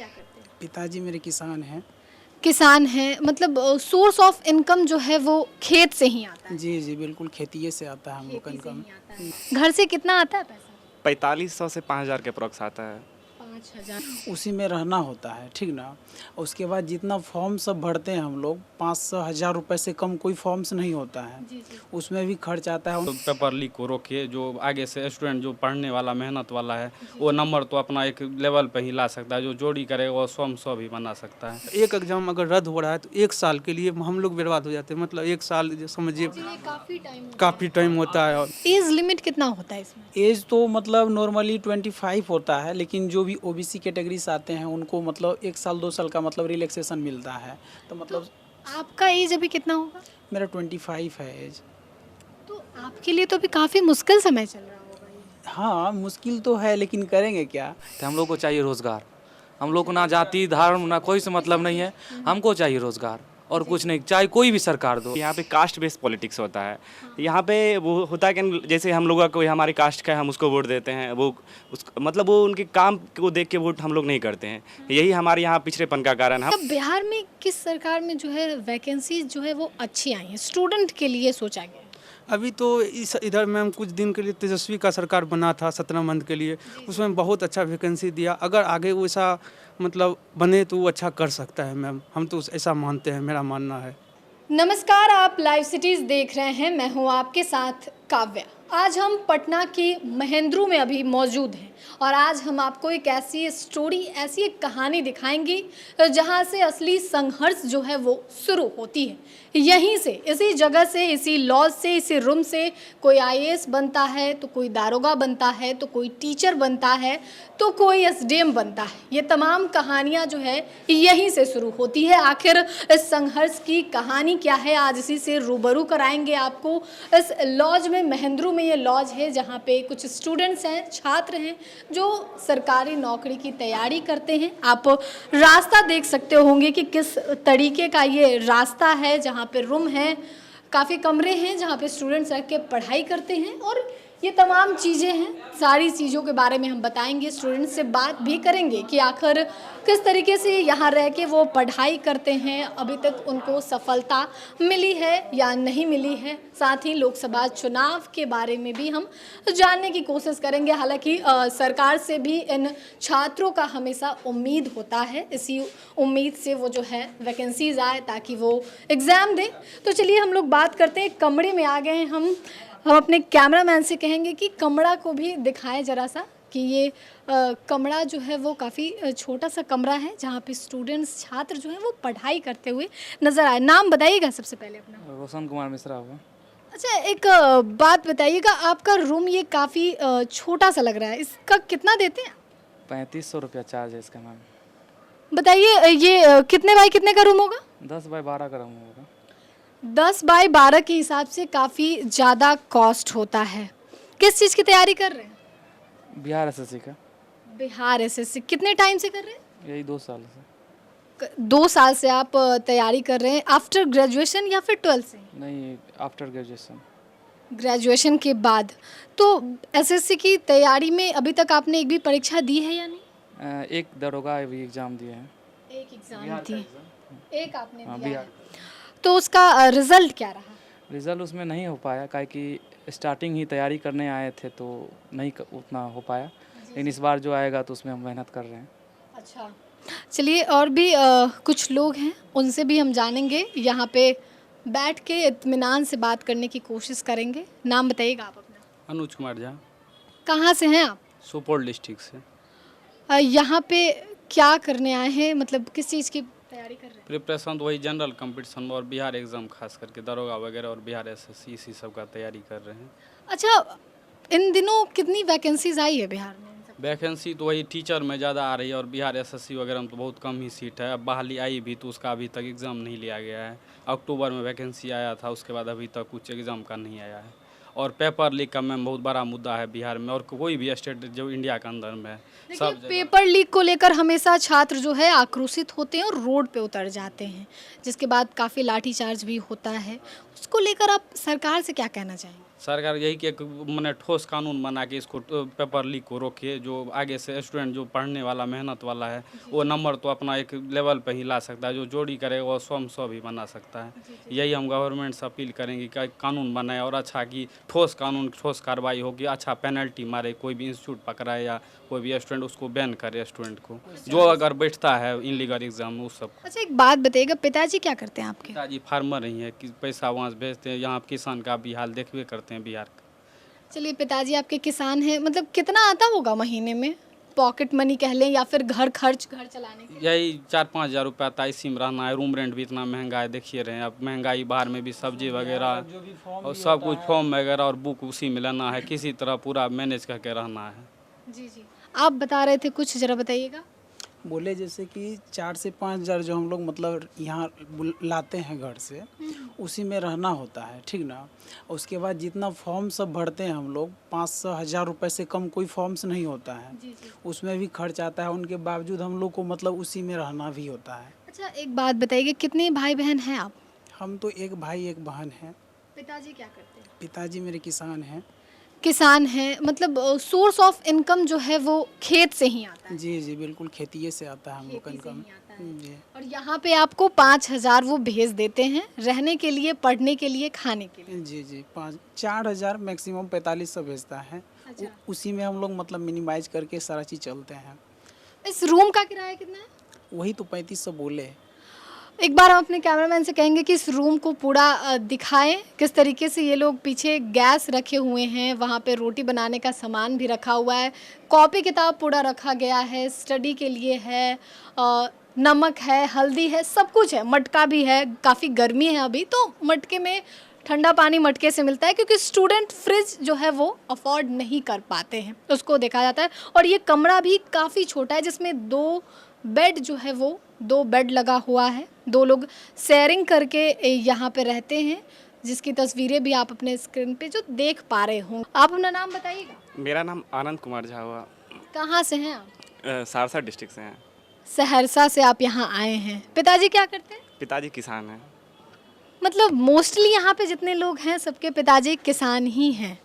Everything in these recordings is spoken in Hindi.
क्या करते हैं? पिताजी मेरे किसान हैं। किसान हैं, मतलब सोर्स ऑफ इनकम जो है वो खेत से ही आता है। जी जी बिल्कुल, खेती से आता है हम लोग का खेती से इनकम। ही आता है। घर से कितना आता है पैसा? 4500 से 5000 के अप्रॉक्स आता है। 5000। उसी में रहना होता है, ठीक ना। उसके बाद जितना फॉर्म सब भरते हैं हम लोग, 500-1000 रुपये से कम कोई फॉर्म्स नहीं होता है। जी जी। उसमें भी खर्च आता है। तो पेपर लीक को रोके, जो आगे से स्टूडेंट जो पढ़ने वाला मेहनत वाला है वो नंबर तो अपना एक लेवल पे ही ला सकता है, जो जोड़ी करेगा वो स्वयं स्व भी बना सकता है। एक एग्जाम अगर रद्द हो रहा है तो 1 साल के लिए हम लोग बर्बाद हो जाते हैं। मतलब 1 साल समझिए काफ़ी टाइम होता है। और एज लिमिट कितना होता है इसमें? एज तो मतलब नॉर्मली 25 होता है, लेकिन जो भी ओबीसी कैटेगरी से आते हैं उनको मतलब 1 साल 2 साल का मतलब रिलैक्सेशन मिलता है। तो मतलब आपका एज अभी कितना होगा? मेरा 25 है एज। तो आपके लिए तो अभी काफ़ी मुश्किल समय चल रहा होगा ये। हाँ मुश्किल तो है, लेकिन करेंगे क्या। तो हम लोग को चाहिए रोज़गार। हम लोग को ना जाति धर्म ना कोई से मतलब नहीं है, हमको चाहिए रोज़गार और कुछ नहीं, चाहे कोई भी सरकार दो। यहाँ पे कास्ट बेस्ड पॉलिटिक्स होता है। यहाँ पे वो होता है कि जैसे हम लोग का कोई हमारी कास्ट का है, हम उसको वोट देते हैं, वो मतलब वो उनके काम को देख के वोट हम लोग नहीं करते हैं। यही हमारे यहाँ पिछड़ेपन का कारण है। अब बिहार में किस सरकार में जो है वैकेंसी जो है वो अच्छी आई है, स्टूडेंट के लिए सोचा गया है? अभी तो इधर मैम कुछ दिन के लिए तेजस्वी का सरकार बना था 17 मंथ के लिए, उसमें बहुत अच्छा वैकेंसी दिया। अगर आगे वैसा मतलब बने तो वो अच्छा कर सकता है मैम, हम तो ऐसा मानते हैं, मेरा मानना है। नमस्कार, आप लाइव सिटीज देख रहे हैं, मैं हूं आपके साथ काव्या। आज हम पटना के महेंद्रू में अभी मौजूद हैं और आज हम आपको एक ऐसी स्टोरी, ऐसी एक कहानी दिखाएंगे जहां से असली संघर्ष जो है वो शुरू होती है। यहीं से, इसी जगह से, इसी लॉज से, इसी रूम से कोई आईएएस बनता है, तो कोई दारोगा बनता है, तो कोई टीचर बनता है, तो कोई एसडीएम बनता है। ये तमाम कहानियाँ जो है यहीं से शुरू होती है। आखिर इस संघर्ष की कहानी क्या है, आज इसी से रूबरू कराएंगे आपको। इस लॉज में, महेंद्रू में ये लॉज है जहाँ पे कुछ स्टूडेंट्स हैं, छात्र हैं जो सरकारी नौकरी की तैयारी करते हैं। आप रास्ता देख सकते होंगे कि किस तरीके का ये रास्ता है, जहाँ पे रूम है, काफ़ी कमरे हैं जहाँ पे स्टूडेंट्स रह के पढ़ाई करते हैं और ये तमाम चीज़ें हैं। सारी चीज़ों के बारे में हम बताएंगे, स्टूडेंट्स से बात भी करेंगे कि आखिर किस तरीके से यहाँ रह के वो पढ़ाई करते हैं, अभी तक उनको सफलता मिली है या नहीं मिली है। साथ ही लोकसभा चुनाव के बारे में भी हम जानने की कोशिश करेंगे। हालांकि सरकार से भी इन छात्रों का हमेशा उम्मीद होता है, इसी उम्मीद से वो जो है वैकेंसीज आए ताकि वो एग्ज़ाम दें। तो चलिए हम लोग बात करते हैं। कमरे में आ गए हैं हम अपने कैमरामैन से कहेंगे कि कमरा को भी दिखाएं ज़रा सा, कि ये कमरा जो है वो काफ़ी छोटा सा कमरा है जहाँ पे स्टूडेंट्स, छात्र जो हैं वो पढ़ाई करते हुए नज़र आए। नाम बताइएगा सबसे पहले अपना। रोशन कुमार मिश्रा हुआ। अच्छा, एक बात बताइएगा, आपका रूम ये काफ़ी छोटा सा लग रहा है, इसका कितना देते हैं? 3500 रुपया चार्ज है इसका मैम। बताइए ये कितने बाई कितने का रूम होगा? 10 बाय 12 का रूम होगा। 10 बाई 12 के हिसाब से काफ़ी ज़्यादा कॉस्ट होता है। किस चीज़ की तैयारी कर रहे हैं? बिहार एसएससी का। बिहार एसएससी कितने टाइम से कर रहे हैं? यही 2 साल से। 2 साल से आप तैयारी कर रहे हैं, आफ्टर ग्रेजुएशन या फिर 12th से? नहीं, आफ्टर ग्रेजुएशन। ग्रेजुएशन के बाद। तो एसएससी की तैयारी में अभी तक आपने एक भी परीक्षा दी है या नहीं? एक दरोगा अभी एग्ज़ाम दिए हैं। एक एग्ज़ाम दी, एक आपने हाँ, दिया बिहार। है। तो उसका रिजल्ट क्या रहा? रिज़ल्ट उसमें नहीं हो पाया, काहे कि स्टार्टिंग ही तैयारी करने आए थे तो नहीं उतना हो पाया, लेकिन इस बार जो आएगा तो उसमें हम मेहनत कर रहे हैं। अच्छा, चलिए और भी कुछ लोग हैं, उनसे भी हम जानेंगे, यहाँ पे बैठ के इत्मीनान से बात करने की कोशिश करेंगे। नाम बताइएगा आप अपना। अनुज कुमार झा, कहाँ से हैं आप? सुपौल डिस्ट्रिक्ट से। यहाँ पे क्या करने आए हैं, मतलब किस चीज़ की तैयारी कर रहे हैं? प्रिपरेशन तो वही जनरल कंपटीशन और बिहार एग्ज़ाम, खास करके दरोगा वगैरह और बिहार एसएससी, इसी सब का तैयारी कर रहे हैं। अच्छा, इन दिनों कितनी वैकेंसीज आई है बिहार में? वैकेंसी तो वही टीचर में ज़्यादा आ रही है और बिहार एसएससी वगैरह में तो बहुत कम ही सीट है। अब बहाली आई भी तो उसका अभी तक एग्ज़ाम नहीं लिया गया है। अक्टूबर में वैकेंसी आया था, उसके बाद अभी तक कुछ एग्ज़ाम का नहीं आया है। और पेपर लीक का मैम बहुत बड़ा मुद्दा है बिहार में और कोई भी स्टेट जो इंडिया के अंदर में है। सब पेपर लीक को लेकर हमेशा छात्र जो है आक्रोशित होते हैं और रोड पे उतर जाते हैं, जिसके बाद काफ़ी लाठीचार्ज भी होता है। उसको लेकर आप सरकार से क्या कहना चाहेंगे? सरकार यही कि एक मैंने ठोस कानून बना के इसको पेपर लीक को रोके, जो आगे से स्टूडेंट जो पढ़ने वाला मेहनत वाला है वो नंबर तो अपना एक लेवल पे ही ला सकता है, जो जोड़ी करेगा वो स्वयं स्व भी बना सकता है। यही हम गवर्नमेंट से अपील करेंगे कि कानून बनाए और अच्छा कि ठोस कानून ठोस कार्रवाई हो कि अच्छा पेनल्टी मारे, कोई भी इंस्टीट्यूट पकड़ाए या कोई भी स्टूडेंट उसको बैन करे स्टूडेंट को जो अगर बैठता है इनलीगल एग्जाम उस सब। अच्छा, एक बात बताइएगा, पिताजी क्या करते हैं आपके? पिताजी फार्मर ही है कि पैसा वहाँ से भेजते हैं, यहाँ किसान का भी हाल देखबे करते हैं बिहार का। चलिए, पिताजी आपके किसान हैं, मतलब कितना आता होगा महीने में, पॉकेट मनी कह लें या फिर घर खर्च, घर चलाने के? यही 4-5 हज़ार रुपया आता है, इसी में रहना है। रूम रेंट भी इतना महंगा है, देखिए रहे हैं अब महंगाई, बाहर में भी सब्जी वगैरह और सब कुछ फॉर्म वगैरह और बुक उसी में लेना है, किसी तरह पूरा मैनेज करके रहना है। जी जी, आप बता रहे थे कुछ, जरा बताइएगा। बोले जैसे कि 4 से 5 हज़ार जो हम लोग मतलब यहाँ लाते हैं घर से, उसी में रहना होता है, ठीक ना। उसके बाद जितना फॉर्म सब भरते हैं हम लोग, 500 हज़ार रुपये से कम कोई फॉर्म्स नहीं होता है, उसमें भी खर्च आता है। उनके बावजूद हम लोग को मतलब उसी में रहना भी होता है। अच्छा, एक बात बताइए, कितने भाई बहन हैं आप? हम तो एक भाई एक बहन हैं। पिताजी क्या करते हैं? पिताजी मेरे किसान हैं। किसान हैं, मतलब सोर्स ऑफ इनकम जो है वो खेत से ही आता है? जी जी, बिल्कुल खेती से आता है हम लोग का खेती से इनकम। ही आता है। जी और यहाँ पे आपको 5,000 वो भेज देते हैं रहने के लिए, पढ़ने के लिए, खाने के लिए? जी जी, 4,000 मैक्सिमम 4500 भेजता है। अच्छा। उसी में हम लोग मतलब मिनिमाइज करके सारा चीज़ चलते हैं। इस रूम का किराया कितना है? वही तो 3500 बोले। एक बार हम अपने कैमरामैन से कहेंगे कि इस रूम को पूरा दिखाएं, किस तरीके से ये लोग पीछे गैस रखे हुए हैं, वहाँ पे रोटी बनाने का सामान भी रखा हुआ है, कॉपी किताब पूरा रखा गया है, स्टडी के लिए है, नमक है, हल्दी है, सब कुछ है, मटका भी है। काफ़ी गर्मी है अभी, तो मटके में ठंडा पानी मटके से मिलता है, क्योंकि स्टूडेंट फ्रिज जो है वो अफोर्ड नहीं कर पाते हैं, उसको देखा जाता है। और ये कमरा भी काफ़ी छोटा है, जिसमें 2 बेड जो है वो 2 बेड लगा हुआ है, 2 लोग शेयरिंग करके यहाँ पे रहते हैं, जिसकी तस्वीरें भी आप अपने स्क्रीन पे जो देख पा रहे हों। आप अपना नाम बताइएगा। मेरा नाम आनंद कुमार झा हुआ। कहाँ से हैं आप? सहरसा डिस्ट्रिक्ट से हैं। सहरसा से आप यहाँ आए हैं। पिताजी क्या करते हैं? पिताजी किसान हैं। मतलब मोस्टली यहाँ पे जितने लोग हैं सबके पिताजी किसान ही हैं।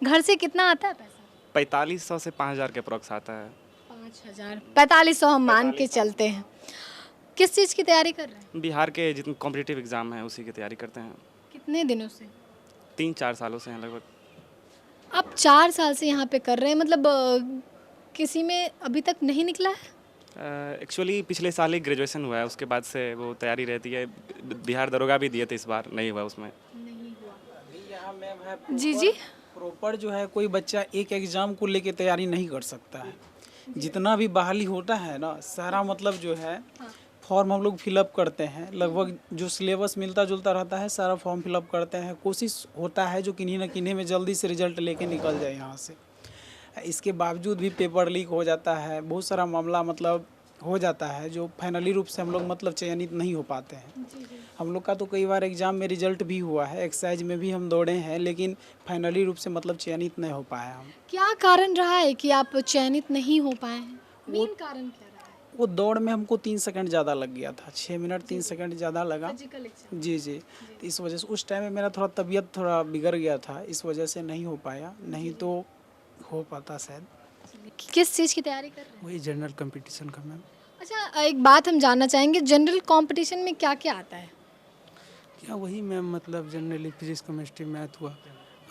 घर से कितना आता है पैसा? 4500 से 5000 के अप्रॉक्स आता है। 5,000, 4500 हम मान के चलते हैं। किस चीज़ की तैयारी कर रहे हैं? बिहार के जितने कॉम्पिटिटिव एग्ज़ाम हैं उसी की तैयारी करते हैं। कितने दिनों से? 3-4 सालों से हैं लगभग। आप 4 साल से यहाँ पे कर रहे हैं, मतलब किसी में अभी तक नहीं निकला है? एक्चुअली पिछले साल ही ग्रेजुएशन हुआ है, उसके बाद से वो तैयारी रहती है। बिहार दरोगा भी दिए थे, इस बार नहीं हुआ उसमें। नहीं हुआ। यहाँ मैम है जी जी, प्रॉपर जो है कोई बच्चा एक एग्ज़ाम को लेके तैयारी नहीं कर सकता है। जितना भी बहाली होता है ना, सारा मतलब जो है फॉर्म हम लोग फिलअप करते हैं, लगभग जो सिलेबस मिलता जुलता रहता है सारा फॉर्म फिलअप करते हैं। कोशिश होता है जो किन्हीं न किन्हीं में जल्दी से रिजल्ट लेके निकल जाए यहाँ से। इसके बावजूद भी पेपर लीक हो जाता है, बहुत सारा मामला मतलब हो जाता है, जो फाइनली रूप से हम लोग मतलब चयनित नहीं हो पाते हैं। हम लोग का तो कई बार एग्ज़ाम में रिजल्ट भी हुआ है, एक्साइज में भी हम दौड़े हैं, लेकिन फाइनली रूप से मतलब चयनित नहीं हो पाए हम। क्या कारण रहा है कि आप चयनित नहीं हो पाए हैं? मेन कारण क्या रहा है? वो दौड़ में हमको 3 सेकंड ज़्यादा लग गया था, 6 मिनट 3 सेकंड ज़्यादा लगा। Physical exam. जी जी, तो इस वजह से उस टाइम में मेरा थोड़ा तबीयत थोड़ा बिगड़ गया था, इस वजह से नहीं हो पाया, नहीं तो हो पाता शायद। किस चीज़ की तैयारी कर रहे हैं? वही जनरल कंपटीशन का मैम। अच्छा, एक बात हम जानना चाहेंगे, जनरल कंपटीशन में क्या क्या आता है? क्या वही मैम, मतलब जनरली फिजिक्स केमिस्ट्री मैथ हुआ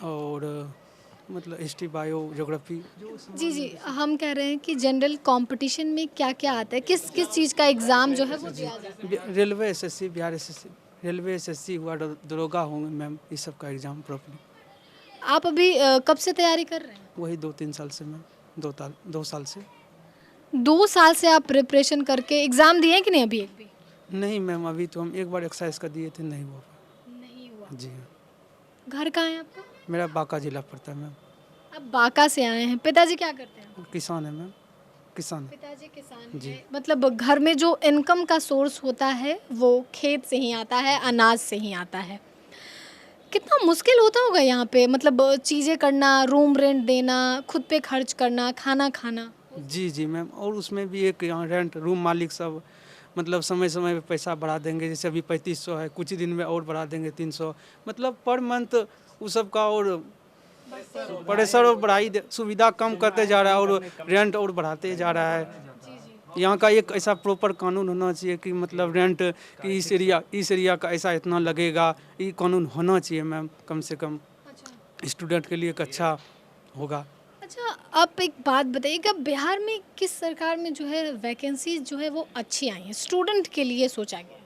और मतलब हिस्ट्री बायो ज्योग्राफी। जी जी, हम कह रहे हैं कि जनरल कंपटीशन में क्या क्या आता है, किस किस चीज़ का एग्ज़ाम जो है वो दिया जाता है? Railway SSC, Bihar SSC, railway SSC हुआ, दरोगा होंगे मैम, इस सब का एग्ज़ाम प्रॉपर्ली। आप अभी कब से तैयारी कर रहे हैं? वही 2-3 साल से मैम, 2 साल से। 2 साल से आप प्रिपरेशन करके एग्ज़ाम दिए कि नहीं अभी एक भी? नहीं मैम, अभी तो हम एक बार एक्सरसाइज का दिए थे, नहीं हुआ। नहीं हुआ। जी हाँ। घर कहाँ है आपका? मेरा बांका जिला पड़ता है मैम। आप बांका से आए हैं। पिताजी क्या करते हैं? किसान है मैम, किसान है। पिताजी किसान जी। हैं। मतलब घर में जो इनकम का सोर्स होता है वो खेत से ही आता है, अनाज से ही आता है। कितना मुश्किल होता होगा यहाँ पे, मतलब चीज़ें करना, रूम रेंट देना, खुद पे खर्च करना, खाना खाना। जी जी मैम, और उसमें भी एक यहाँ रेंट रूम मालिक सब मतलब समय समय पे पैसा बढ़ा देंगे, जैसे अभी 3500 है, कुछ ही दिन में और बढ़ा देंगे 300, मतलब पर मंथ उस सब का और प्रेशर और सुविधा कम करते जा रहा है और रेंट और बढ़ाते जा रहा है। यहाँ का एक ऐसा प्रॉपर कानून होना चाहिए कि मतलब रेंट कि इस एरिया का ऐसा इतना लगेगा, ये कानून होना चाहिए मैम। कम से कम स्टूडेंट के लिए एक अच्छा होगा। अच्छा, आप एक बात बताइएगा, बिहार में किस सरकार में जो है वैकेंसीज जो है वो अच्छी आई हैं, स्टूडेंट के लिए सोचा गया है?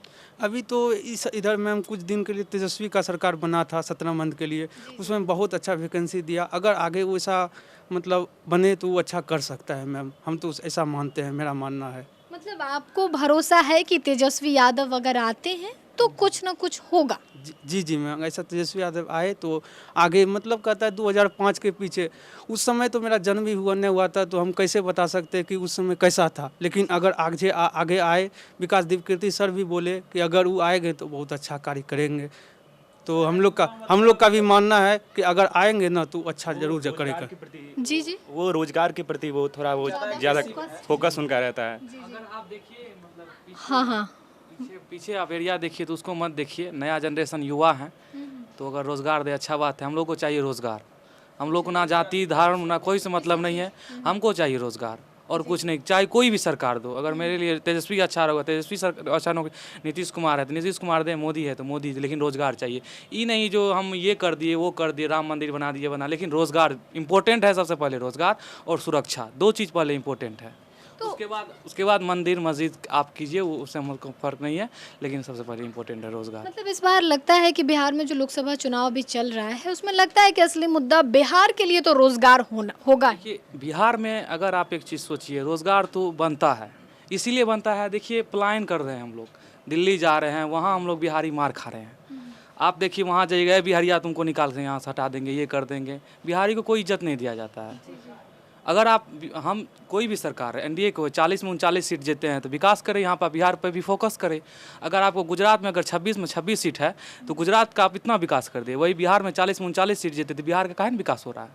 अभी तो इस इधर मैम कुछ दिन के लिए तेजस्वी का सरकार बना था 17 मंथ के लिए, उसमें बहुत अच्छा वैकेंसी दिया। अगर आगे वो ऐसा मतलब बने तो वो अच्छा कर सकता है मैम, हम तो ऐसा मानते हैं, मेरा मानना है। मतलब आपको भरोसा है कि तेजस्वी यादव अगर आते हैं तो कुछ ना कुछ होगा? जी मैम, ऐसा तेजस्वी यादव आए तो आगे मतलब कहता है 2005 के पीछे, उस समय तो मेरा जन्म भी हुआ नहीं हुआ था, तो हम कैसे बता सकते हैं कि उस समय कैसा था। लेकिन अगर आगे आए, विकास दिव्यकीर्ति सर भी बोले कि अगर वो आएंगे तो बहुत अच्छा कार्य करेंगे। तो हम लोग का भी मानना है कि अगर आएंगे ना तो अच्छा जरूर करेगा। जी वो रोजगार के प्रति वो थोड़ा वो ज़्यादा फोकस उनका रहता है। अगर आप देखिए मतलब हाँ पीछे आप एरिया देखिए तो उसको मत देखिए। नया जनरेशन युवा है, तो अगर रोज़गार दे अच्छा बात है। हम लोग को चाहिए रोज़गार। हम लोग को ना जाति धर्म ना कोई से मतलब नहीं है, हमको चाहिए रोज़गार और कुछ नहीं। चाहे कोई भी सरकार दो, अगर मेरे लिए तेजस्वी अच्छा रहेगा, तेजस्वी सर अच्छा न, नीतीश कुमार है तो नीतीश कुमार दे, मोदी है तो मोदी, लेकिन रोज़गार चाहिए। ये नहीं जो हम ये कर दिए वो कर दिए, राम मंदिर बना दिए बना, लेकिन रोज़गार इम्पोर्टेंट है। सबसे पहले रोज़गार और सुरक्षा, दो चीज़ पहले इम्पोर्टेंट है। उसके बाद मंदिर मस्जिद आप कीजिए, वो उससे हमको फर्क नहीं है, लेकिन सबसे पहले इम्पोर्टेंट है रोज़गार। मतलब इस बार लगता है कि बिहार में जो लोकसभा चुनाव भी चल रहा है उसमें लगता है कि असली मुद्दा बिहार के लिए तो रोजगार होगा ही। देखिए बिहार में अगर आप एक चीज़ सोचिए, रोज़गार तो बनता है, इसीलिए बनता है। देखिए पलायन कर रहे हैं हम लोग, दिल्ली जा रहे हैं, वहाँ हम लोग बिहारी मार खा रहे हैं। आप देखिए वहाँ जाइएगा, बिहारिया तुमको निकाल के यहाँ से हटा देंगे, ये कर देंगे। बिहारी को कोई इज्जत नहीं दिया जाता है। अगर हम कोई भी सरकार है, एनडीए को 40 में 39 सीट जीते हैं तो विकास करें, यहाँ पर बिहार पर भी फोकस करें। अगर आपको गुजरात में अगर 26 में 26 सीट है तो गुजरात का आप इतना विकास कर दिए, वही बिहार में 40 में 39 सीट जीते तो बिहार का काहे विकास हो रहा है?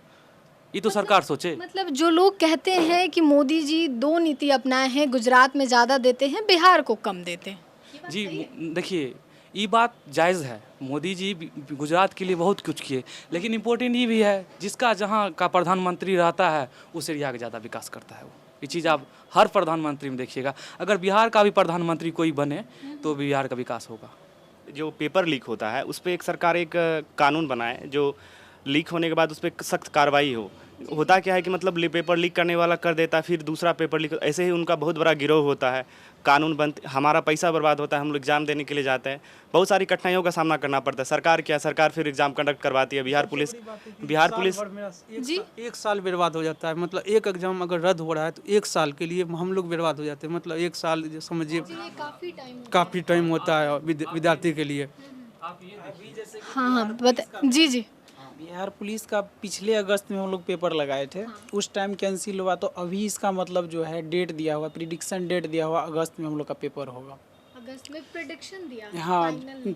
ये तो सरकार सोचे। मतलब जो लोग कहते हैं कि मोदी जी दो नीति अपनाए हैं, गुजरात में ज़्यादा देते हैं, बिहार को कम देते हैं। जी देखिए ये बात जायज़ है, मोदी जी गुजरात के लिए बहुत कुछ किए, लेकिन इम्पोर्टेंट ये भी है जिसका जहाँ का प्रधानमंत्री रहता है उस एरिया का ज़्यादा विकास करता है वो। ये चीज़ आप हर प्रधानमंत्री में देखिएगा। अगर बिहार का भी प्रधानमंत्री कोई बने तो बिहार का विकास होगा। जो पेपर लीक होता है उस पर एक सरकार एक कानून बनाए, जो लीक होने के बाद उस पर सख्त कार्रवाई हो। होता क्या है कि मतलब पेपर लीक करने वाला कर देता है, फिर दूसरा पेपर लीक, ऐसे ही उनका बहुत बड़ा गिरोह होता है। कानून बनते, हमारा पैसा बर्बाद होता है, हम लोग एग्ज़ाम देने के लिए जाते हैं, बहुत सारी कठिनाइयों का सामना करना पड़ता है। सरकार फिर एग्ज़ाम कंडक्ट करवाती है। बिहार पुलिस जी 1 साल बर्बाद हो जाता है। मतलब एक एग्जाम अगर रद्द हो रहा है तो 1 साल के लिए हम लोग बर्बाद हो जाते हैं। मतलब 1 साल समझिए काफ़ी टाइम होता है विद्यार्थी के लिए। हाँ बता जी। बिहार पुलिस का पिछले अगस्त में हम लोग पेपर लगाए थे, उस टाइम कैंसिल हुआ, तो अभी इसका मतलब जो है डेट दिया हुआ, प्रिडिक्शन डेट दिया हुआ, अगस्त में हम लोग का पेपर होगा। अगस्त में प्रेडिक्शन दिया? हाँ,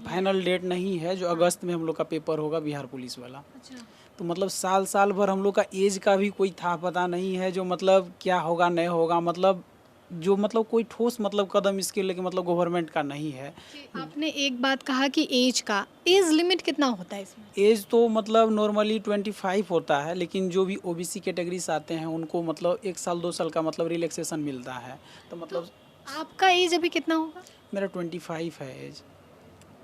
फाइनल डेट नहीं है, जो अगस्त में हम लोग का पेपर होगा बिहार पुलिस वाला। अच्छा। तो मतलब साल भर हम लोग का एज का भी कोई था पता नहीं है, जो मतलब क्या होगा नहीं होगा, मतलब जो मतलब कोई ठोस मतलब कदम इसके लेके मतलब गवर्नमेंट का नहीं है। आपने एक बात कहा कि एज लिमिट कितना होता है इसमें? एज तो मतलब नॉर्मली 25 होता है, लेकिन जो भी ओबीसी कैटेगरीज आते हैं उनको मतलब 1 साल 2 साल का मतलब रिलैक्सेशन मिलता है। तो मतलब आपका एज अभी कितना होगा? मेरा 25 है एज।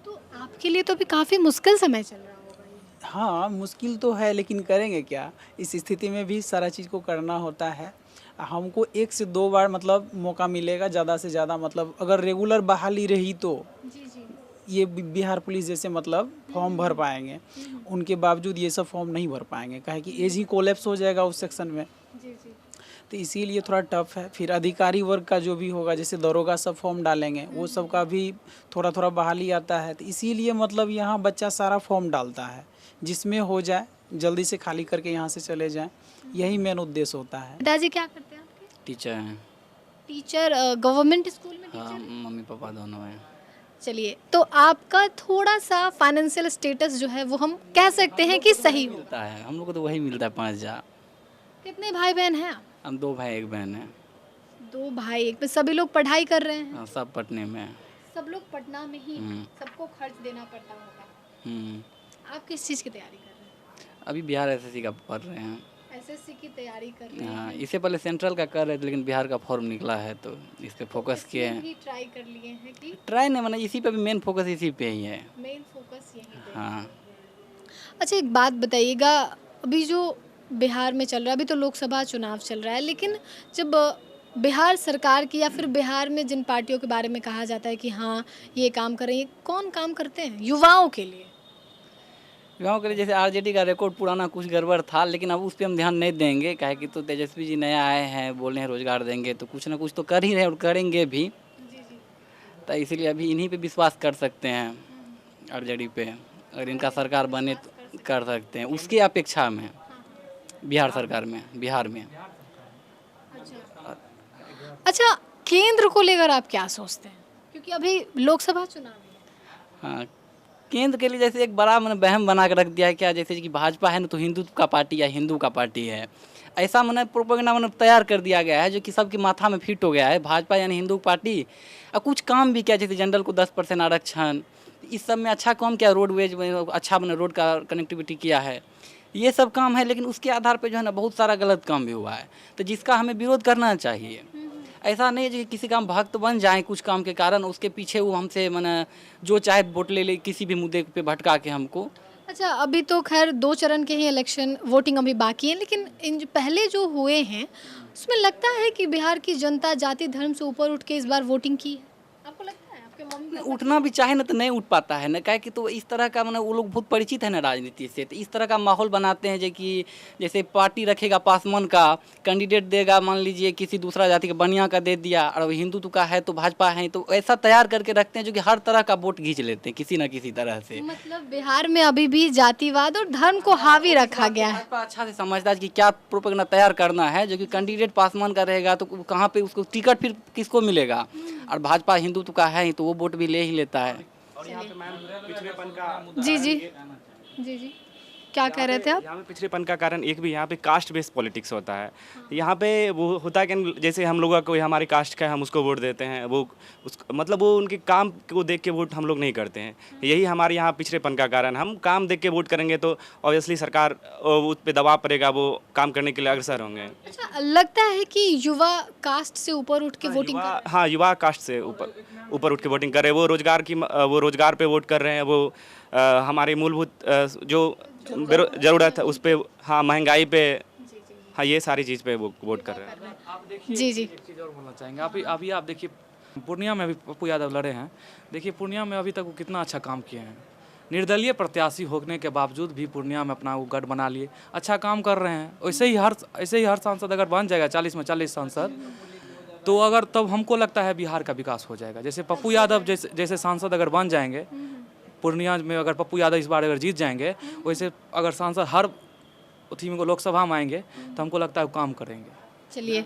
तो आपके लिए तो अभी काफ़ी मुश्किल समय चल रहा होगा ये। हाँ मुश्किल तो है, लेकिन करेंगे क्या, इस स्थिति में भी सारा चीज़ को करना होता है। हमको 1 से 2 बार मतलब मौका मिलेगा, ज़्यादा से ज़्यादा मतलब अगर रेगुलर बहाली रही तो ये बिहार पुलिस जैसे मतलब फॉर्म भर पाएंगे, उनके बावजूद ये सब फॉर्म नहीं भर पाएंगे, काहे कि एज ही कोलैप्स हो जाएगा उस सेक्शन में। तो इसीलिए थोड़ा टफ है। फिर अधिकारी वर्ग का जो भी होगा, जैसे दरोगा सब फॉर्म डालेंगे, वो सब का भी थोड़ा बहाली आता है। तो इसीलिए मतलब यहाँ बच्चा सारा फॉर्म डालता है, जिसमें हो जाए जल्दी से खाली करके यहाँ से चले जाएं, यही मेन उद्देश्य होता है। पिताजी क्या करते हैं आपके? टीचर हैं। टीचर गवर्नमेंट स्कूल में टीचर? हाँ, मम्मी पापा दोनों हैं। चलिए, तो आपका थोड़ा सा फाइनेंशियल स्टेटस जो है वो हम कह सकते हैं कि सही हो। मिलता है हम लोग को, तो वही मिलता है 5,000। कितने भाई बहन हैं आप? हम 2 भाई 1 बहन हैं। 2 भाई 1 में सभी लोग पढ़ाई कर रहे हैं? हाँ, सब पटने में हैं। सब लोग पटना में ही हैं। सबको खर्च देना पड़ता होगा। आप किस चीज़ की तैयारी कर रहे हैं? अभी बिहार एसएससी का पढ़ रहे हैं। एसएससी की तैयारी कर रहे हाँ, हैं। इससे पहले सेंट्रल का कर रहे थे लेकिन बिहार का फॉर्म निकला है तो इस पे फोकस किए हैं। ही ट्राई कर लिए हैं कि ट्राई नहीं, मतलब इसी पे भी मेन फोकस इसी पे ही है। मेन फोकस यही पे। हाँ, अच्छा एक बात बताइएगा, अभी जो बिहार में चल रहा है, अभी तो लोकसभा चुनाव चल रहा है, लेकिन जब बिहार सरकार की या फिर बिहार में जिन पार्टियों के बारे में कहा जाता है कि हाँ ये काम कर रही है, कौन काम करते हैं युवाओं के लिए? गाँव के लिए जैसे आरजेडी का रिकॉर्ड पुराना कुछ गड़बड़ था, लेकिन अब उस पर हम ध्यान नहीं देंगे। काहे कि तो तेजस्वी जी नया आए हैं, बोले हैं रोजगार देंगे, तो कुछ ना कुछ तो कर ही रहे हैं और करेंगे भी। तो इसीलिए अभी इन्हीं पे विश्वास कर सकते हैं, आरजेडी पे। अगर इनका सरकार बने तो कर सकते हैं, उसकी अपेक्षा में बिहार सरकार में, बिहार में। अच्छा केंद्र को लेकर आप क्या सोचते हैं, क्योंकि अभी लोकसभा चुनाव है। हाँ, केंद्र के लिए जैसे एक बड़ा मैंने वहम बना के रख दिया है क्या, जैसे कि भाजपा है ना तो हिंदुत्व का पार्टी या हिंदू का पार्टी है, ऐसा मैंने प्रोपेगेंडा मैंने तैयार कर दिया गया है जो कि सबके माथा में फिट हो गया है। भाजपा यानी हिंदू पार्टी। और कुछ काम भी किया, जैसे जनरल को 10% आरक्षण, इस सब में अच्छा काम किया। रोडवेज में अच्छा मैंने रोड का कनेक्टिविटी किया है, ये सब काम है। लेकिन उसके आधार पर जो है ना बहुत सारा गलत काम भी हुआ है, तो जिसका हमें विरोध करना चाहिए। ऐसा नहीं है कि किसी का हम भक्त बन जाएं कुछ काम के कारण, उसके पीछे वो हमसे मैंने जो चाहे वोट ले किसी भी मुद्दे पे भटका के हमको। अच्छा अभी तो खैर 2 चरण के ही इलेक्शन वोटिंग अभी बाकी है, लेकिन इन पहले जो हुए हैं उसमें लगता है कि बिहार की जनता जाति धर्म से ऊपर उठ के इस बार वोटिंग की है। आपको लगता है? आपके मम्मी पापा उठना भी चाहे ना तो नहीं उठ पाता है ना, काहे कि तो इस तरह का मैंने वो लोग बहुत परिचित है ना राजनीति से, तो इस तरह का माहौल बनाते हैं जो कि जैसे पार्टी रखेगा पासवान का, कैंडिडेट देगा मान लीजिए किसी दूसरा जाति का बनिया का दे दिया, और हिंदुत्व का है तो भाजपा है, तो ऐसा तैयार करके रखते हैं जो कि हर तरह का वोट खींच लेते हैं किसी न किसी तरह से। मतलब बिहार में अभी भी जातिवाद और धर्म को हावी रखा गया है। भाजपा अच्छा से समझता है कि क्या प्रोपेगेंडा तैयार करना है, जो कि कैंडिडेट पासवान का रहेगा तो कहाँ पे उसको टिकट फिर किसको मिलेगा, और भाजपा हिंदुत्व का है तो वो वोट भी ले ही लेता है। और यहाँ पे मैम पिछड़ेपन का जी जी जी जी क्या कह रहे थे आप? यहाँ पे पिछड़ेपन का कारण एक भी यहाँ पे कास्ट बेस्ड पॉलिटिक्स होता है। यहाँ पे वो होता है कि जैसे हम लोगों का कोई हमारी कास्ट का है हम उसको वोट देते हैं, वो उस मतलब वो उनके काम को देख के वोट हम लोग नहीं करते हैं। यही हमारे यहाँ पिछड़ेपन का कारण। हम काम देख के वोट करेंगे तो ऑब्वियसली सरकार उस पर दबाव पड़ेगा, वो काम करने के लिए अग्रसर होंगे। अच्छा लगता है कि युवा कास्ट से ऊपर उठ के वोटिंग कर हाँ, युवा कास्ट से ऊपर उठ के वोटिंग कर रहे हैं। वो रोजगार पे वोट कर रहे हैं, वो हमारे मूलभूत जो ज़रूरत है उस पर, हाँ महंगाई पे, हाँ ये सारी चीज़ पे वो वोट कर रहे हैं। जी जी एक चीज़ और बोलना चाहेंगे। अभी आप देखिए पूर्णिया में अभी पप्पू यादव लड़े हैं, देखिए पूर्णिया में अभी तक वो कितना अच्छा काम किए हैं। निर्दलीय प्रत्याशी होने के बावजूद भी पूर्णिया में अपना वो गढ़ बना लिए, अच्छा काम कर रहे हैं। ऐसे ही हर सांसद अगर बन जाएगा 40 में 40 सांसद, तो अगर तब हमको लगता है बिहार का विकास हो जाएगा। जैसे पप्पू यादव जैसे सांसद अगर बन जाएंगे पूर्णिया में, अगर पप्पू यादव इस बार अगर जीत जाएंगे, वैसे अगर सांसद हर उसी में लोकसभा में आएंगे तो हमको लगता है वो काम करेंगे। चलिए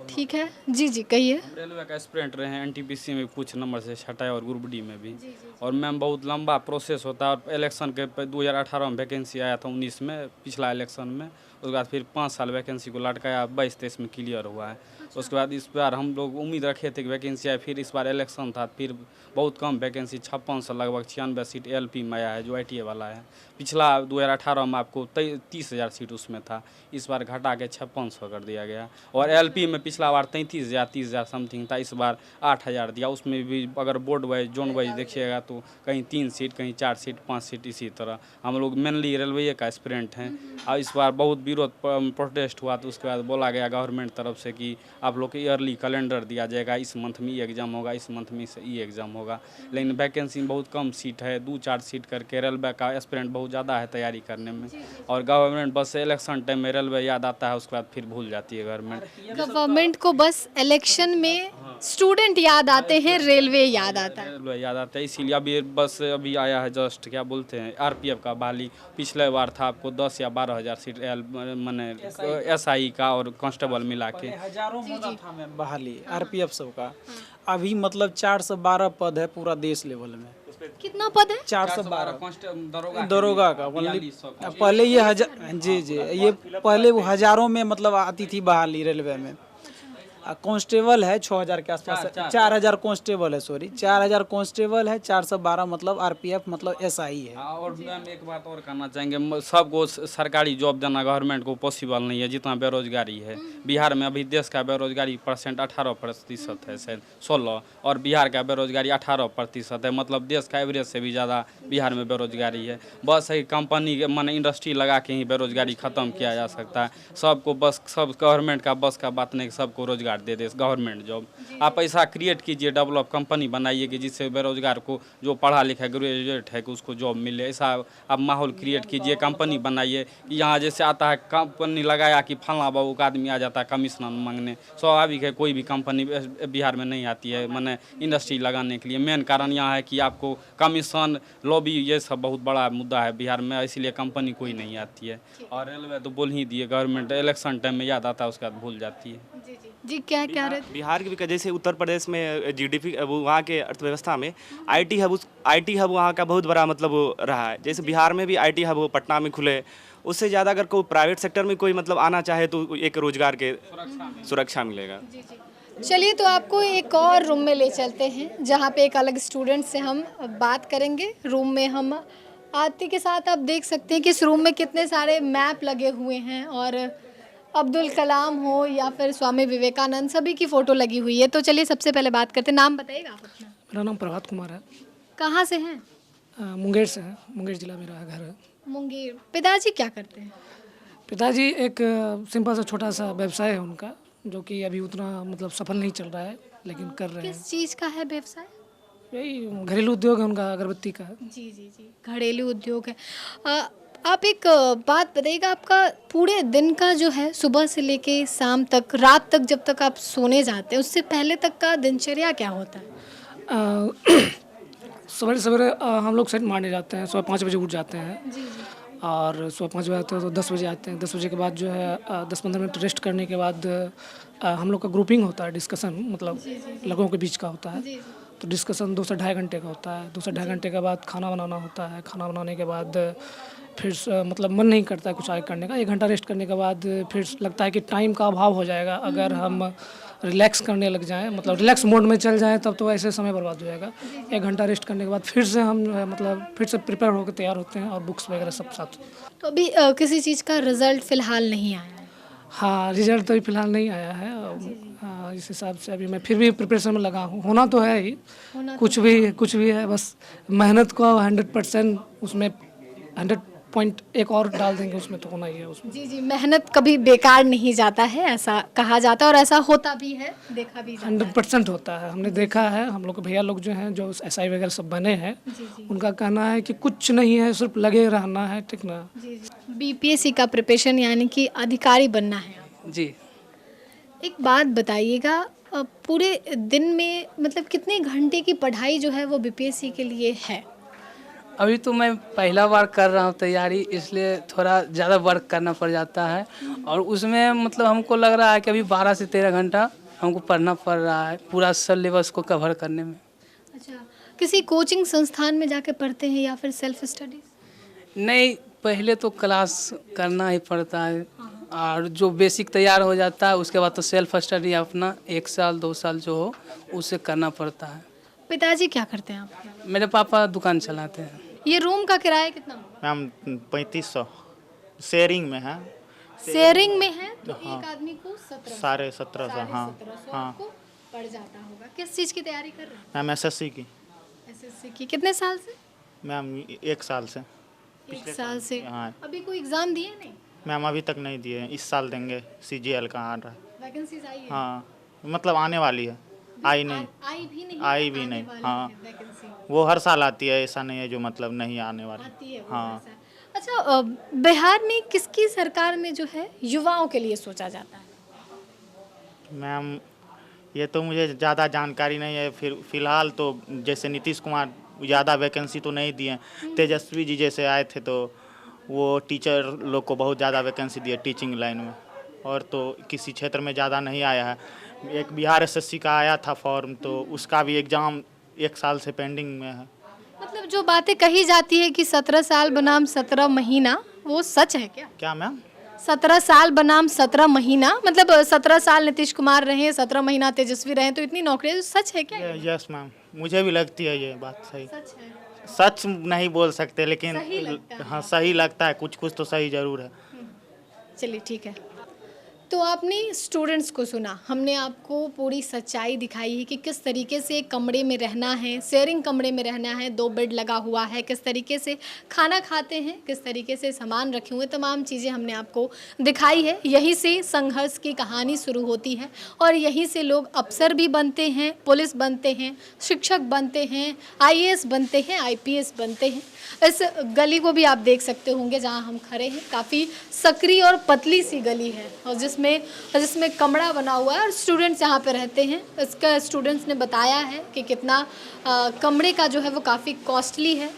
ठीक है। जी जी कहिए। रेलवे का एस्पिरेंट रहे हैं, एनटीपीसी में कुछ नंबर से छटा और ग्रुप डी में भी। और मैम बहुत लंबा प्रोसेस होता है। और इलेक्शन के 2018 में वैकेंसी आया था, 19 में पिछला इलेक्शन में, उसके बाद फिर 5 साल वैकेंसी को लटकाया, 22-23 में क्लियर हुआ है। उसके बाद इस बार हम लोग उम्मीद रखे थे कि वैकेंसी आए, फिर इस बार इलेक्शन था, फिर बहुत कम वैकेंसी 56 से लगभग 96 सीट एलपी में आया है जो ITA वाला है। पिछला 2018 में आपको 30,000 सीट उसमें था, इस बार घटा के 5600 कर दिया गया। और एलपी में पिछला बार 33,000 30,000 समथिंग था, इस बार 8,000 दिया। उसमें भी अगर बोर्ड वाइज जोन वाइज देखिएगा तो कहीं 3 सीट, कहीं 4 सीट, 5 सीट, इसी तरह। हम लोग मेनली रेलवे का एस्पिरेंट हैं। और इस बार बहुत विरोध प्रोटेस्ट हुआ, तो उसके बाद बोला गया गवर्नमेंट तरफ से कि आप लोग को ईयरली कैलेंडर दिया जाएगा, इस मंथ में ये एग्ज़ाम होगा, इस मंथ में ये एग्ज़ाम होगा। लेकिन वैकेंसी बहुत कम सीट है, 2-4 सीट करके। रेलवे का एस्पिरेंट बहुत ज़्यादा है तैयारी करने में, और गवर्नमेंट बस इलेक्शन टाइम में रेलवे याद आता है, उसके बाद फिर भूल जाती है गवर्नमेंट को बस इलेक्शन में स्टूडेंट याद आते हैं, रेलवे याद आता है। रेलवे याद आता है। इसीलिए अभी आया है जस्ट, क्या बोलते हैं, RPF का बहाली। पिछले बार था आपको 10 या 12,000 सीट मैंने SI का और कांस्टेबल मिला के। हजारों होता था मैम बहाली RPF सब का। अभी मतलब 412 पद है पूरा देश लेवल में। कितना पद है? 412 दरोगा का। पहले ये जी ये पहले वो हजारों में मतलब आती थी बहाली रेलवे में। कांस्टेबल है 6000 के आसपास, 4000 कांस्टेबल है, सॉरी 4000 कांस्टेबल है, 412 मतलब आरपीएफ मतलब एसआई है। और मैम एक बात और कहना चाहेंगे, सबको सरकारी जॉब देना गवर्नमेंट को पॉसिबल नहीं है जितना बेरोजगारी है बिहार में। अभी देश का बेरोजगारी परसेंट 18% है, शायद 16, और बिहार का बेरोजगारी 18% है। मतलब देश का एवरेज से भी ज़्यादा बिहार में बेरोजगारी है। बस एक कंपनी के माने इंडस्ट्री लगा के ही बेरोजगारी ख़त्म किया जा सकता है। सबको बस सब गवर्नमेंट का बस का बात नहीं, सबको रोजगार दे दे गवर्नमेंट जॉब। आप ऐसा क्रिएट कीजिए, डेवलप कंपनी बनाइए कि जिससे बेरोजगार को, जो पढ़ा लिखा ग्रेजुएट है, कि उसको जॉब मिले। ऐसा आप माहौल क्रिएट कीजिए, कंपनी बनाइए कि यहाँ जैसे आता है कंपनी लगाया कि फलना बाबू का आदमी आ जाता है कमीशन मांगने। स्वाभाविक है कोई भी कंपनी बिहार में नहीं आती है मैंने इंडस्ट्री लगाने के लिए। मेन कारण यहाँ है कि आपको कमीशन, लॉबी, ये सब बहुत बड़ा मुद्दा है बिहार में, इसीलिए कंपनी कोई नहीं आती है। और रेलवे तो बोल ही दिए, गवर्नमेंट इलेक्शन टाइम में याद आता है, उसके बाद भूल जाती है। जी क्या कह रहे थे? बिहार के भी जैसे उत्तर प्रदेश में जीडीपी वो वहाँ के अर्थव्यवस्था में आईटी हब वहाँ का बहुत बड़ा मतलब वो रहा है। जैसे बिहार में भी आईटी हब पटना में खुले, उससे ज़्यादा अगर कोई प्राइवेट सेक्टर में कोई मतलब आना चाहे तो एक रोजगार के सुरक्षा मिलेगा। चलिए तो आपको एक और रूम में ले चलते हैं जहाँ पे एक अलग स्टूडेंट से हम बात करेंगे। रूम में हम आरती के साथ आप देख सकते हैं कि इस रूम में कितने सारे मैप लगे हुए हैं और अब्दुल कलाम हो या फिर स्वामी विवेकानंद, सभी की फ़ोटो लगी हुई है। तो चलिए सबसे पहले बात करते हैं, नाम बताइएगा आप अपना। मेरा नाम प्रभात कुमार है। कहाँ से हैं? मुंगेर से है, मुंगेर जिला मेरा घर है। मुंगेर। पिताजी क्या करते हैं? पिताजी एक सिंपल सा छोटा सा व्यवसाय है उनका, जो कि अभी उतना मतलब सफल नहीं चल रहा है, लेकिन कर रहे हैं। किस चीज़ का है व्यवसाय? यही घरेलू उद्योग है उनका, अगरबत्ती का। जी जी जी, घरेलू उद्योग है। आप एक बात बताइएगा, आपका पूरे दिन का जो है सुबह से लेके शाम तक, रात तक, जब तक आप सोने जाते हैं उससे पहले तक का दिनचर्या क्या होता है? सवेरे सवेरे हम लोग सेट मारने जाते हैं, सुबह 5 बजे उठ जाते हैं। जी जी। और सुबह 5 बजे आते हैं तो 10 बजे आते हैं। 10 बजे के बाद जो है 10-15 मिनट रेस्ट करने के बाद हम लोग का ग्रुपिंग होता है, डिस्कशन मतलब लोगों के बीच का होता है। जी जी। तो डिस्कशन 2 से ढाई घंटे का होता है। 2 से ढाई घंटे के बाद खाना बनाना होता है। खाना बनाने के बाद फिर मतलब मन नहीं करता है कुछ आगे करने का। 1 घंटा रेस्ट करने के बाद फिर लगता है कि टाइम का अभाव हो जाएगा। अगर हम रिलैक्स करने लग जाएं, मतलब रिलैक्स मोड में चल जाएं, तब तो ऐसे समय बर्बाद हो जाएगा। 1 घंटा रेस्ट करने के बाद फिर से हम मतलब फिर से प्रिपेयर होकर तैयार होते हैं और बुक्स वगैरह सब साथ। तो अभी किसी चीज़ का रिजल्ट फ़िलहाल नहीं आया है? हाँ, रिजल्ट तो अभी फिलहाल नहीं आया है। इस हिसाब से अभी मैं फिर भी प्रिपरेशन में लगा हूँ। होना तो है ही, कुछ भी है, बस मेहनत को 100% उसमें 100.1 और डाल देंगे, उसमें तो होना ही है उसमें। जी जी, मेहनत कभी बेकार नहीं जाता है, ऐसा कहा जाता है और ऐसा होता भी है, देखा भी जाता है। 100% होता है, हमने देखा है। हम लोग के भैया लोग जो हैं, जो एसआई वगैरह सब बने हैं, उनका कहना है कि कुछ नहीं है, सिर्फ लगे रहना है, ठीक ना। जी जी। बीपीएससी का प्रिपरेशन यानी कि अधिकारी बनना है आपको। जी। एक बात बताइएगा, पूरे दिन में मतलब कितने घंटे की पढ़ाई जो है वो बीपीएससी के लिए है? अभी तो मैं पहला बार कर रहा हूँ तैयारी, इसलिए थोड़ा ज़्यादा वर्क करना पड़ जाता है। और उसमें मतलब हमको लग रहा है कि अभी 12 से 13 घंटा हमको पढ़ना पड़ रहा है पूरा सिलेबस को कवर करने में। अच्छा, किसी कोचिंग संस्थान में जाके पढ़ते हैं या फिर सेल्फ स्टडी? नहीं, पहले तो क्लास करना ही पड़ता है और जो बेसिक तैयार हो जाता है उसके बाद तो सेल्फ स्टडी अपना 1 साल 2 साल जो हो उसे करना पड़ता है। पिताजी क्या करते हैं आपके? मेरे पापा दुकान चलाते हैं। ये रूम का किराया कितना होगा? मैम 3500 शेयरिंग में है। शेयरिंग में है तो एक आदमी को 1750। हाँ 1700 आपको पड़ जाता होगा। किस चीज़ की तैयारी कर रहे हैं? मैम एसएससी की। एसएससी की। कितने साल से? मैम 1 साल से। 1 साल से। हाँ अभी कोई एग्जाम दिए नहीं? मैम अभी तक नहीं दिए, इस साल देंगे। सीजीएल का आ रहा है। वैकेंसीज आई है? हाँ मतलब आने वाली है, आई नहीं। आई भी नहीं? आई भी नहीं, वाली हाँ। है वैकेंसी। वो हर साल आती है, ऐसा नहीं है जो मतलब नहीं आने वाली। आती है वो हाँ। हर साल। अच्छा, बिहार में किसकी सरकार में जो है युवाओं के लिए सोचा जाता है? मैम ये तो मुझे ज़्यादा जानकारी नहीं है। फिलहाल तो जैसे नीतीश कुमार ज़्यादा वैकेंसी तो नहीं दिए। तेजस्वी जी जैसे आए थे तो वो टीचर लोग को बहुत ज़्यादा वैकेंसी दिए टीचिंग लाइन में, और तो किसी क्षेत्र में ज़्यादा नहीं आया है। एक बिहार एसएससी का आया था फॉर्म, तो उसका भी एग्ज़ाम 1 साल से पेंडिंग में है। मतलब जो बातें कही जाती है कि 17 साल बनाम 17 महीना, वो सच है क्या? क्या मैम? 17 साल बनाम 17 महीना, मतलब 17 साल नीतीश कुमार रहे, 17 महीना तेजस्वी रहे, तो इतनी नौकरियां, तो सच है क्या? यस मैम, मुझे भी लगती है ये बात सही। सच है। सच नहीं बोल सकते लेकिन सही लगता है। हाँ सही लगता है, कुछ कुछ तो सही ज़रूर है। चलिए ठीक है। तो आपने स्टूडेंट्स को सुना, हमने आपको पूरी सच्चाई दिखाई है कि किस तरीके से एक कमरे में रहना है, शेयरिंग कमरे में रहना है, 2 बेड लगा हुआ है, किस तरीके से खाना खाते हैं, किस तरीके से सामान रखे हुए, तमाम चीज़ें हमने आपको दिखाई है। यहीं से संघर्ष की कहानी शुरू होती है और यहीं से लोग अफसर भी बनते हैं, पुलिस बनते हैं, शिक्षक बनते हैं, IAS बनते हैं, IPS बनते हैं। इस गली को भी आप देख सकते होंगे जहाँ हम खड़े हैं, काफ़ी सकरी और पतली सी गली है और जिसमें कमरा बना हुआ है और स्टूडेंट्स यहाँ पे रहते हैं। इसका स्टूडेंट्स ने बताया है कि कितना कमरे का जो है वो काफ़ी कॉस्टली है।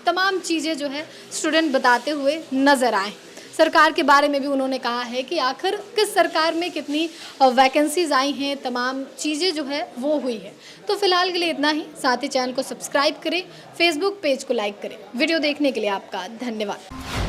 तमाम चीज़ें जो है स्टूडेंट बताते हुए नज़र आए। सरकार के बारे में भी उन्होंने कहा है कि आखिर किस सरकार में कितनी वैकेंसीज आई हैं, तमाम चीज़ें जो है वो हुई है। तो फिलहाल के लिए इतना ही। साथ ही चैनल को सब्सक्राइब करें, फेसबुक पेज को लाइक करें। वीडियो देखने के लिए आपका धन्यवाद।